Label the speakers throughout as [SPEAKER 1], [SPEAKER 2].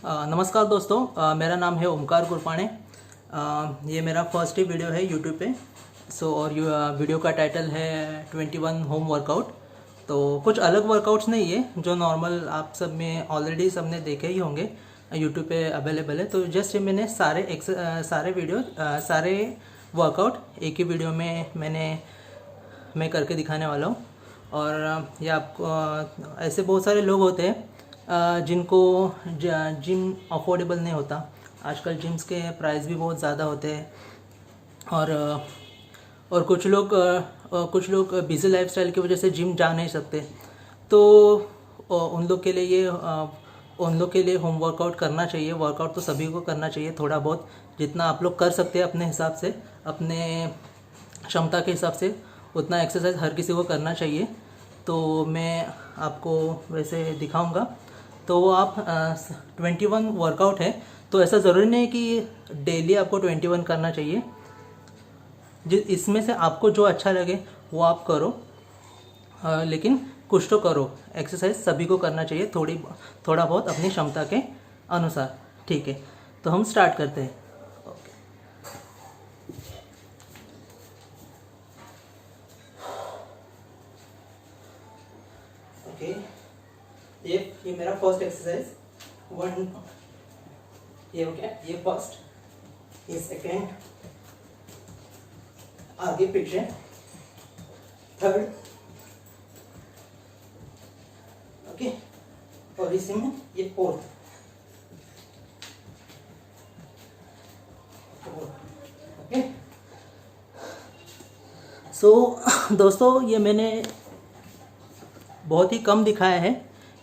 [SPEAKER 1] नमस्कार दोस्तों, मेरा नाम है ओमकार गुरपाणे। ये मेरा फर्स्ट ही वीडियो है यूट्यूब पे। और वीडियो का टाइटल है 21 होम वर्कआउट। तो कुछ अलग वर्कआउट्स नहीं है जो नॉर्मल आप सब में ऑलरेडी सबने देखे ही होंगे, यूट्यूब पे अवेलेबल है। तो जस्ट मैंने सारे वर्कआउट एक ही वीडियो में मैं करके दिखाने वाला हूँ। और ये आपको ऐसे बहुत सारे लोग होते हैं जिनको जिम अफोर्डेबल नहीं होता। आजकल जिम्स के प्राइस भी बहुत ज़्यादा होते हैं। और कुछ लोग बिज़ी लाइफस्टाइल की वजह से जिम जा नहीं सकते। तो उन लोग के लिए होम वर्कआउट करना चाहिए। वर्कआउट तो सभी को करना चाहिए, थोड़ा बहुत जितना आप लोग कर सकते हैं अपने हिसाब से, अपने क्षमता के हिसाब से उतना एक्सरसाइज हर किसी को करना चाहिए। तो मैं आपको वैसे दिखाऊंगा। तो वो आप 21 वर्कआउट है। तो ऐसा ज़रूरी नहीं कि डेली आपको 21 करना चाहिए। इसमें से आपको जो अच्छा लगे वो आप करो, लेकिन कुछ तो करो। एक्सरसाइज सभी को करना चाहिए, थोड़ा बहुत अपनी क्षमता के अनुसार। ठीक है, तो हम स्टार्ट करते हैं। ओके, ये मेरा फर्स्ट एक्सरसाइज 1, ये हो गया। ये फर्स्ट, ये सेकेंड, आगे पीछे, थर्ड। ओके, और इसी में ये फोर्थ। ओके, दोस्तों ये मैंने बहुत ही कम दिखाया है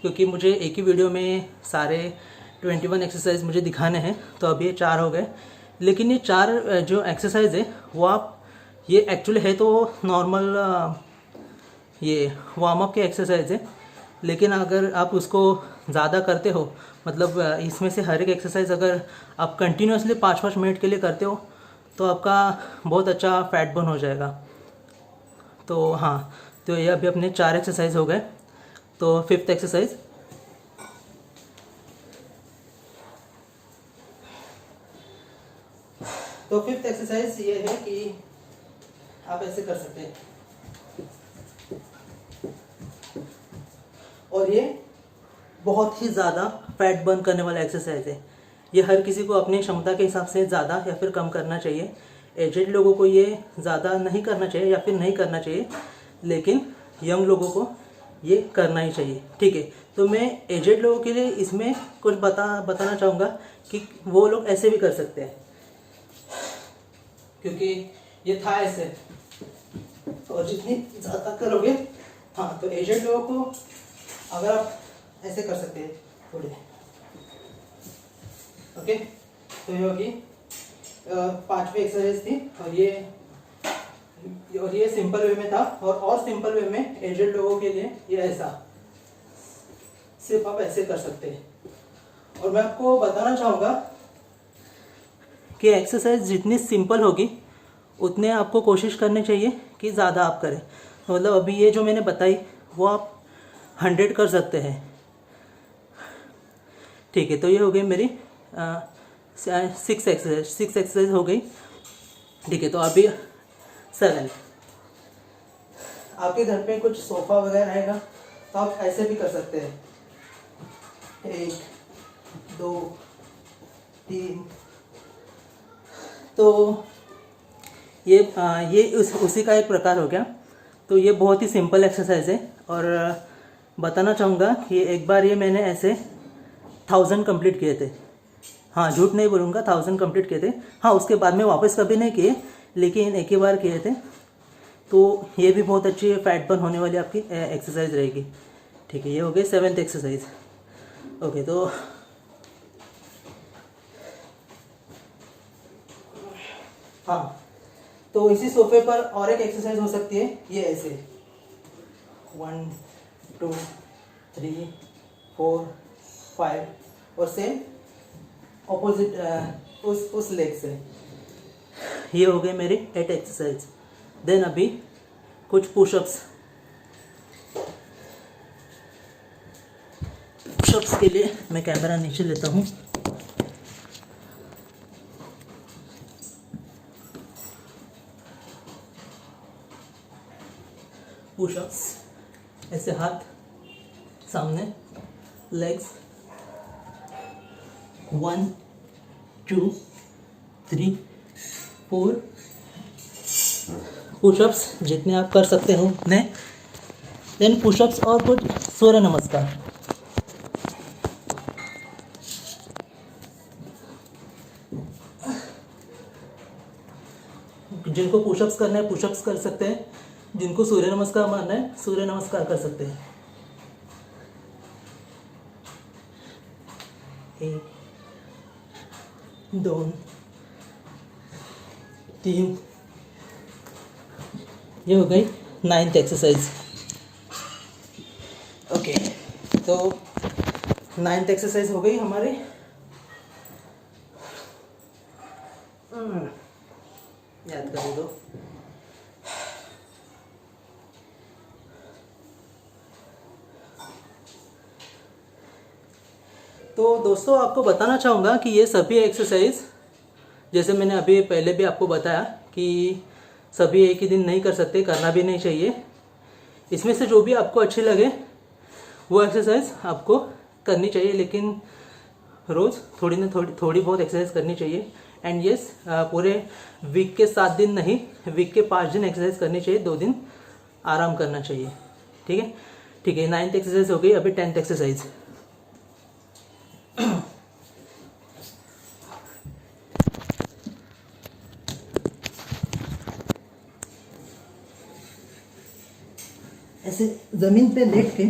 [SPEAKER 1] क्योंकि मुझे एक ही वीडियो में सारे 21 एक्सरसाइज मुझे दिखाने हैं। तो अभी ये 4 हो गए। लेकिन ये 4 जो एक्सरसाइज है वो ये एक्चुअली है तो नॉर्मल ये वार्म अप के एक्सरसाइज है। लेकिन अगर आप उसको ज़्यादा करते हो, मतलब इसमें से हर एक एक्सरसाइज अगर आप कंटिन्यूसली 5-5 मिनट के लिए करते हो तो आपका बहुत अच्छा फैट बर्न हो जाएगा। तो हाँ, तो ये अभी अपने 4 एक्सरसाइज हो गए। तो फिफ्थ एक्सरसाइज, ये है कि आप ऐसे कर सकते हैं। और ये बहुत ही ज़्यादा फैट बर्न करने वाला एक्सरसाइज है। ये हर किसी को अपनी क्षमता के हिसाब से ज़्यादा या फिर कम करना चाहिए। एजेड लोगों को ये ज़्यादा नहीं करना चाहिए या फिर नहीं करना चाहिए, लेकिन यंग लोगों को ये करना ही चाहिए। ठीक है, तो मैं एजेड लोगों के लिए इसमें कुछ बताना चाहूँगा कि वो लोग ऐसे भी कर सकते हैं, क्योंकि ये था ऐसे। और जितनी ज़्यादा करोगे, हाँ, तो एजेड लोगों को अगर आप ऐसे कर सकते हैं थोड़े। ओके, तो ये होगी 5वीं एक्सरसाइज थी। और ये सिंपल वे में था। और सिंपल वे में एजेड लोगों के लिए ये ऐसा सिर्फ आप ऐसे कर सकते हैं। और मैं आपको बताना चाहूँगा कि एक्सरसाइज जितनी सिंपल होगी उतने आपको कोशिश करनी चाहिए कि ज़्यादा आप करें। तो मतलब अभी ये जो मैंने बताई वो आप 100 कर सकते हैं। ठीक है, तो ये हो गई मेरी 6 एक्सरसाइज हो गई। ठीक है, तो अभी 7। आपके घर पे कुछ सोफ़ा वगैरह रहेगा तो आप ऐसे भी कर सकते हैं। 1, 2, 3। तो ये उसी का एक प्रकार हो गया। तो ये बहुत ही सिंपल एक्सरसाइज है। और बताना चाहूँगा कि एक बार ये मैंने ऐसे 1000 कंप्लीट किए थे। हाँ, झूठ नहीं बोलूँगा, 1000 कंप्लीट किए थे। हाँ, उसके बाद में वापस कभी नहीं किए, लेकिन एक ही बार किए थे। तो ये भी बहुत अच्छी फैट बर्न होने वाली आपकी एक्सरसाइज रहेगी। ठीक है, ये हो गई 7th एक्सरसाइज। ओके, तो हाँ, तो इसी सोफे पर और एक एक्सरसाइज हो सकती है, ये ऐसे 1, 2, 3, 4, 5 और सेम ऑपोजिट उस लेग से। ये हो गए मेरे 8 एक्सरसाइज। देन अभी कुछ पुशअप्स इसके लिए मैं कैमरा नीचे लेता हूँ। पुशअप्स, ऐसे हाथ सामने, लेग्स 1 2 3 4 पुशअप्स जितने आप कर सकते हो उतने। देन पुशअप्स और कुछ सूर्य नमस्कार। जिनको पुशअप्स करना है पुशअप्स कर सकते हैं, जिनको सूर्य नमस्कार मारना है सूर्य नमस्कार कर सकते हैं। 1 2 3, ये हो गई 9th एक्सरसाइज। ओके, तो 9th एक्सरसाइज हो गई हमारी। याद कर दो। तो दोस्तों आपको बताना चाहूँगा कि ये सभी एक्सरसाइज, जैसे मैंने अभी पहले भी आपको बताया कि सभी एक ही दिन नहीं कर सकते, करना भी नहीं चाहिए। इसमें से जो भी आपको अच्छी लगे वो एक्सरसाइज आपको करनी चाहिए, लेकिन रोज़ थोड़ी बहुत एक्सरसाइज करनी चाहिए। एंड यस, पूरे वीक के 7 दिन नहीं, वीक के 5 दिन एक्सरसाइज करनी चाहिए, 2 दिन आराम करना चाहिए। ठीक है, ठीक है। 9th एक्सरसाइज हो गई, अभी 10th एक्सरसाइज। ऐसे जमीन पे लेट के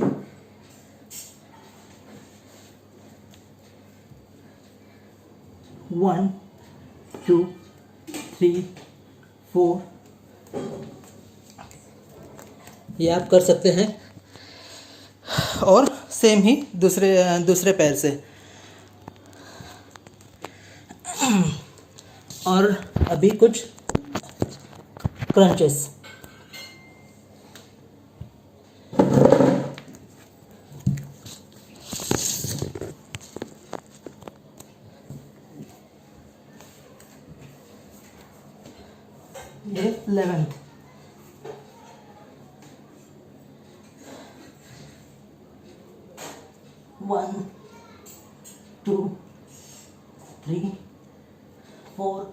[SPEAKER 1] 1 2 3 4 ये आप कर सकते हैं। और सेम ही दूसरे पैर से। और अभी कुछ क्रंचेस। ये 11th। 1 2 3 4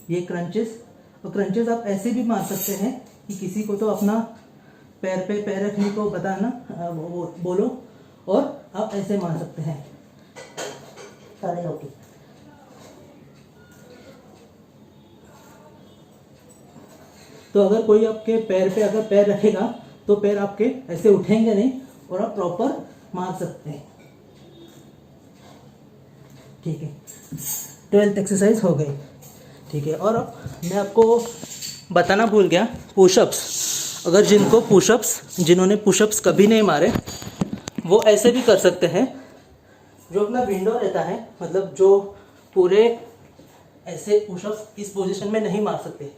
[SPEAKER 1] ये क्रंचेस। और क्रंचेस आप ऐसे भी मार सकते हैं कि किसी को तो अपना पैर पे पैर रखने को बताना, बोलो, और आप ऐसे मार सकते हैं खड़े होके। तो अगर कोई आपके पैर पे अगर पैर रखेगा तो पैर आपके ऐसे उठेंगे नहीं और आप प्रॉपर मार सकते हैं। ठीक है, 12th एक्सरसाइज हो गई। ठीक है, और अब मैं आपको बताना भूल गया, पुशअप्स। अगर जिन्होंने पुशअप्स कभी नहीं मारे वो ऐसे भी कर सकते हैं। जो अपना विंडो रहता है, मतलब जो पूरे ऐसे पुशअप्स इस पोजीशन में नहीं मार सकते,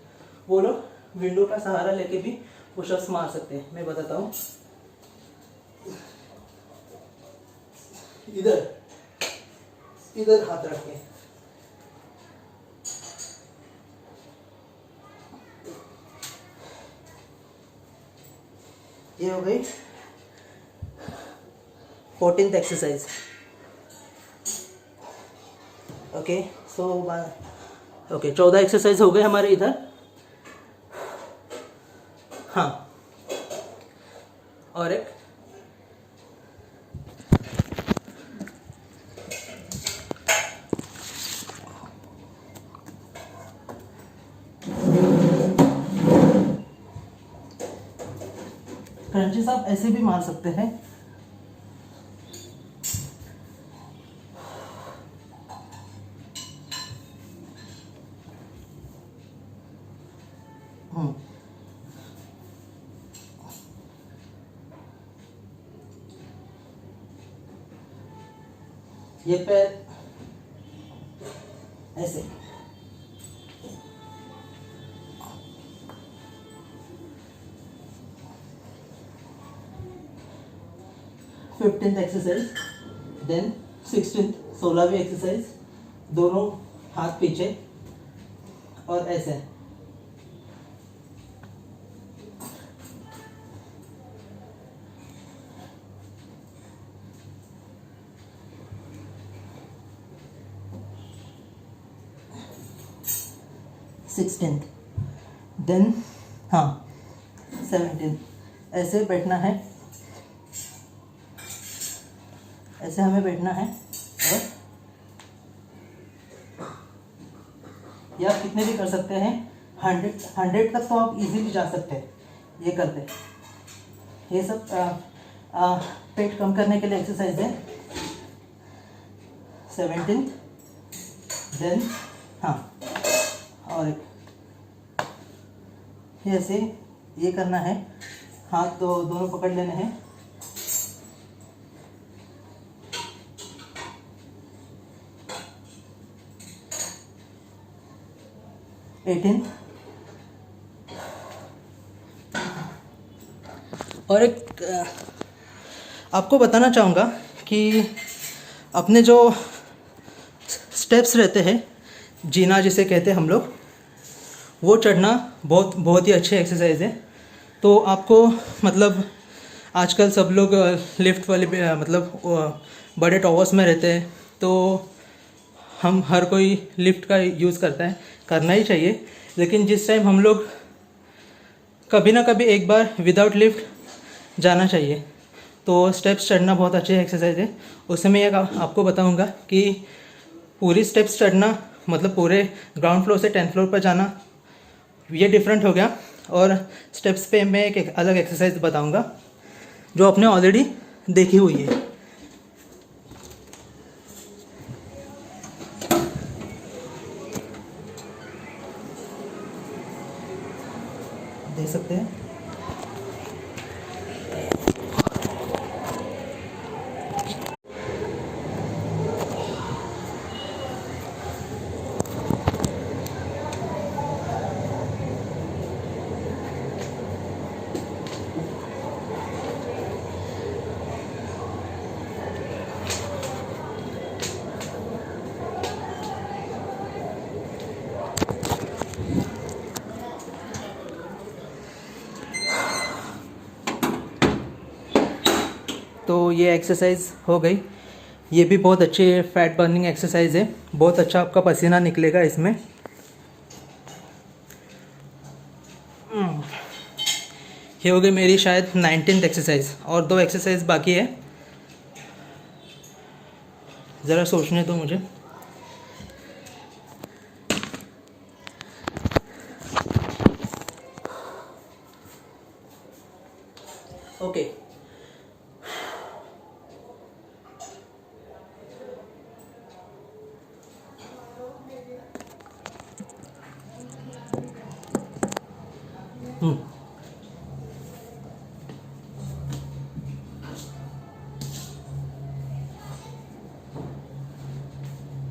[SPEAKER 1] वो लोग विंडो का सहारा लेके भी पुशअप्स मार सकते हैं। मैं बताता हूँ। इधर हाथ रख के, ये हो गई 14th एक्सरसाइज। ओके, सो 14 एक्सरसाइज हो गए हमारे इधर। हाँ, और एक क्रंचेस आप ऐसे भी मार सकते हैं। ये पैर ऐसे, 15th exercise, then 16th 16वीं exercise, दोनों हाथ पीछे और ऐसे। सिक्सटीन, देन हाँ 17, ऐसे बैठना है, ऐसे हमें बैठना है। और या आप कितने भी कर सकते हैं, 100 तक तो आप इजीली जा सकते हैं ये करते। ये सब पेट कम करने के लिए एक्सरसाइज है। 17, देन हाँ और एक ऐसे ये करना है, हाथ तो दोनों पकड़ लेने हैं। एटीन, और एक आपको बताना चाहूँगा कि अपने जो स्टेप्स रहते हैं, जीना जिसे कहते हैं हम लोग, वो चढ़ना बहुत ही अच्छे एक्सरसाइज है। तो आपको मतलब आजकल सब लोग लिफ्ट वाले मतलब बड़े टावर्स में रहते हैं, तो हम हर कोई लिफ्ट का यूज़ करता है, करना ही चाहिए। लेकिन जिस टाइम हम लोग कभी ना कभी एक बार विदाउट लिफ्ट जाना चाहिए, तो स्टेप्स चढ़ना बहुत अच्छे एक्सरसाइज है। उसमें मैं आपको बताऊंगा कि पूरी स्टेप्स चढ़ना मतलब पूरे ग्राउंड फ्लोर से 10th फ्लोर पर जाना, ये डिफरेंट हो गया। और स्टेप्स पे मैं एक अलग एक्सरसाइज बताऊंगा जो आपने ऑलरेडी देखी हुई है। देख सकते हैं। तो ये एक्सरसाइज हो गई। ये भी बहुत अच्छी फैट बर्निंग एक्सरसाइज है, बहुत अच्छा आपका पसीना निकलेगा इसमें। ये हो गई मेरी शायद 19th एक्सरसाइज, और 2 एक्सरसाइज बाकी है, ज़रा सोचने दो मुझे। ओके,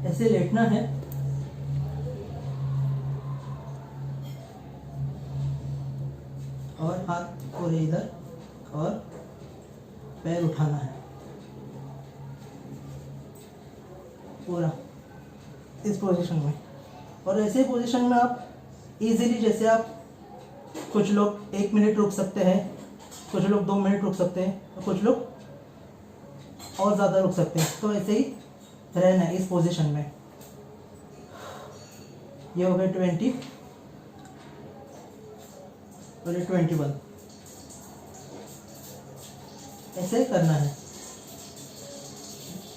[SPEAKER 1] ऐसे लेटना है, और हाथ पूरे इधर, और पैर उठाना है पूरा इस पोजीशन में। और ऐसे पोजीशन में आप इजीली, जैसे आप कुछ लोग 1 मिनट रुक सकते हैं, कुछ लोग 2 मिनट रुक सकते हैं, और कुछ लोग और ज़्यादा रुक सकते हैं। तो ऐसे ही रहना है इस पोजीशन में। ये हो गए 20 और ये 21, ऐसे करना है।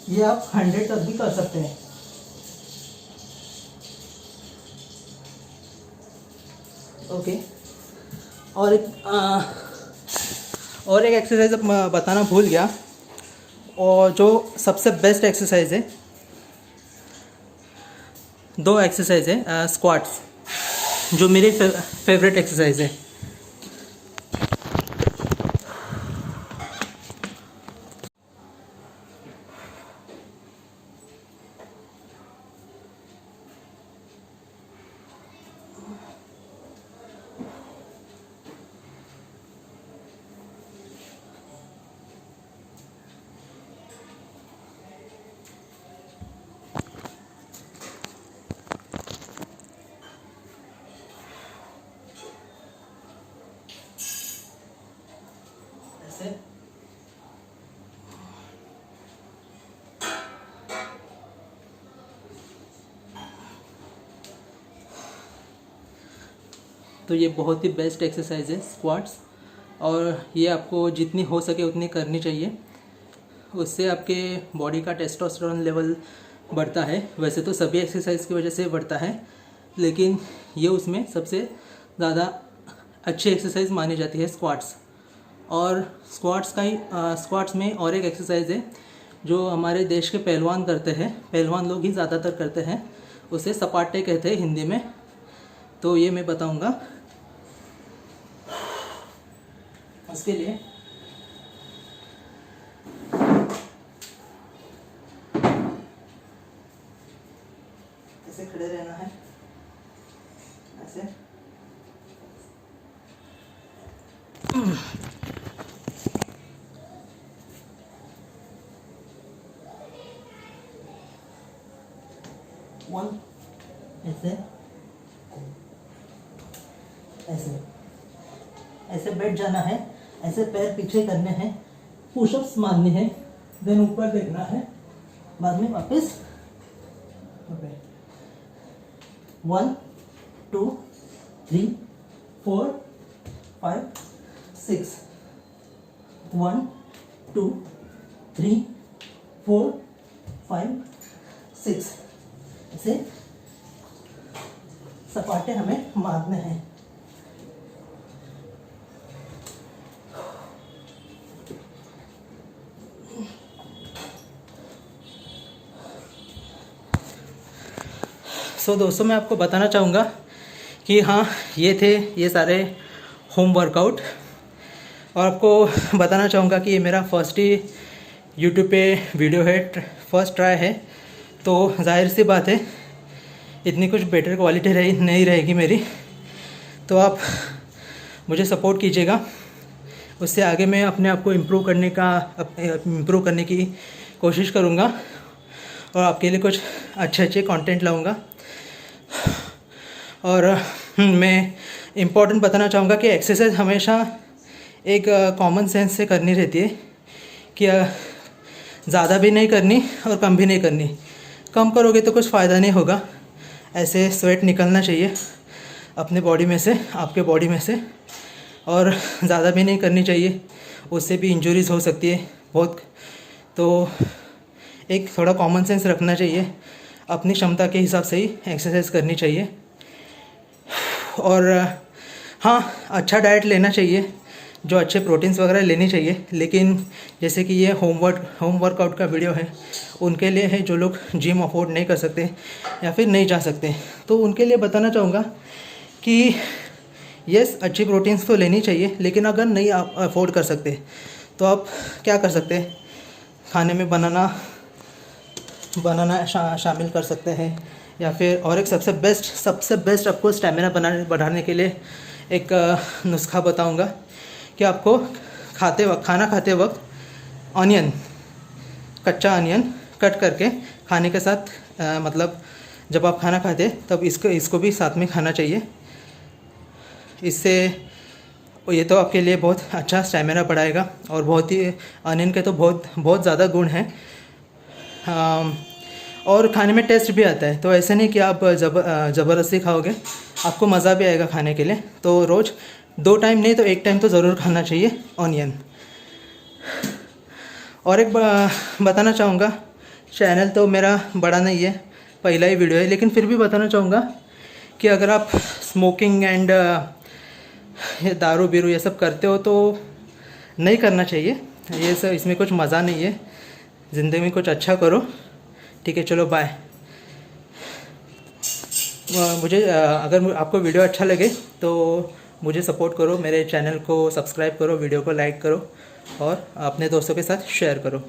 [SPEAKER 1] ये आप 100 तक भी कर सकते हैं। ओके, और एक एक्सरसाइज बताना भूल गया, और जो सबसे बेस्ट एक्सरसाइज है, 2 एक्सरसाइज है स्क्वाट्स, जो मेरी फेवरेट एक्सरसाइज है। तो ये बहुत ही बेस्ट एक्सरसाइज है स्क्वाट्स, और ये आपको जितनी हो सके उतनी करनी चाहिए। उससे आपके बॉडी का टेस्टोस्टेरोन लेवल बढ़ता है। वैसे तो सभी एक्सरसाइज की वजह से बढ़ता है, लेकिन ये उसमें सबसे ज़्यादा अच्छी एक्सरसाइज मानी जाती है स्क्वाट्स। और स्क्वाट्स में और एक एक्सरसाइज है जो हमारे देश के पहलवान करते हैं, पहलवान लोग ही ज़्यादातर करते हैं, उसे सपाटे कहते हैं हिंदी में। तो ये मैं बताऊंगा। उसके लिए ऐसे खड़े रहना है, ऐसे। वन, ऐसे ऐसे ऐसे बैठ जाना है, ऐसे पैर पीछे करने हैं, पुशअप्स मारने हैं, देन ऊपर देखना है, बाद में वापस। 1 2 3 4 5 6 1 2 3 4 5 6 ऐसे सपाटे हमें मारने हैं। सो दोस्तों, मैं आपको बताना चाहूँगा कि हाँ, ये सारे होम वर्कआउट, और आपको बताना चाहूँगा कि ये मेरा फर्स्ट ही यूट्यूब पे वीडियो है, फर्स्ट ट्राई है। तो जाहिर सी बात है इतनी कुछ बेटर क्वालिटी नहीं रहेगी मेरी, तो आप मुझे सपोर्ट कीजिएगा। उससे आगे मैं अपने आप को इम्प्रूव करने की कोशिश करूँगा और आपके लिए कुछ अच्छे कंटेंट लाऊँगा। और मैं इम्पोर्टेंट बताना चाहूँगा कि एक्सरसाइज हमेशा एक कॉमन सेंस से करनी रहती है, कि ज़्यादा भी नहीं करनी और कम भी नहीं करनी। कम करोगे तो कुछ फ़ायदा नहीं होगा। ऐसे स्वेट निकलना चाहिए अपने बॉडी में से, आपके बॉडी में से, और ज़्यादा भी नहीं करनी चाहिए, उससे भी इंजरीज़ हो सकती है बहुत। तो एक थोड़ा कॉमन सेंस रखना चाहिए, अपनी क्षमता के हिसाब से ही एक्सरसाइज करनी चाहिए। और हाँ, अच्छा डाइट लेना चाहिए, जो अच्छे प्रोटीन्स वगैरह लेनी चाहिए। लेकिन जैसे कि ये होम वर्कआउट का वीडियो है, उनके लिए है जो लोग जिम अफोर्ड नहीं कर सकते या फिर नहीं जा सकते, तो उनके लिए बताना चाहूँगा कि यस, अच्छी प्रोटीन्स तो लेनी चाहिए, लेकिन अगर नहीं आप अफोर्ड कर सकते तो आप क्या कर सकते हैं, खाने में बनाना शामिल कर सकते हैं। या फिर और एक सबसे बेस्ट आपको स्टेमिना बढ़ाने के लिए एक नुस्खा बताऊंगा कि आपको खाना खाते वक्त कच्चा अनियन कट करके खाने के साथ, मतलब जब आप खाना खाते तब इसको भी साथ में खाना चाहिए। इससे ये तो आपके लिए बहुत अच्छा स्टेमिना बढ़ाएगा, और बहुत ही अनियन के तो बहुत ज़्यादा गुण हैं, और खाने में टेस्ट भी आता है। तो ऐसे नहीं कि आप ज़बरदस्ती खाओगे, आपको मज़ा भी आएगा खाने के लिए। तो रोज़ 2 टाइम नहीं तो 1 टाइम तो ज़रूर खाना चाहिए ऑनियन। और एक बताना चाहूँगा, चैनल तो मेरा बड़ा नहीं है, पहला ही वीडियो है, लेकिन फिर भी बताना चाहूँगा कि अगर आप स्मोकिंग एंड दारू बीरू ये सब करते हो तो नहीं करना चाहिए। ये सब, इसमें कुछ मज़ा नहीं है। ज़िंदगी में कुछ अच्छा करो। ठीक है, चलो बाय। मुझे अगर आपको वीडियो अच्छा लगे तो मुझे सपोर्ट करो, मेरे चैनल को सब्सक्राइब करो, वीडियो को लाइक करो और अपने दोस्तों के साथ शेयर करो।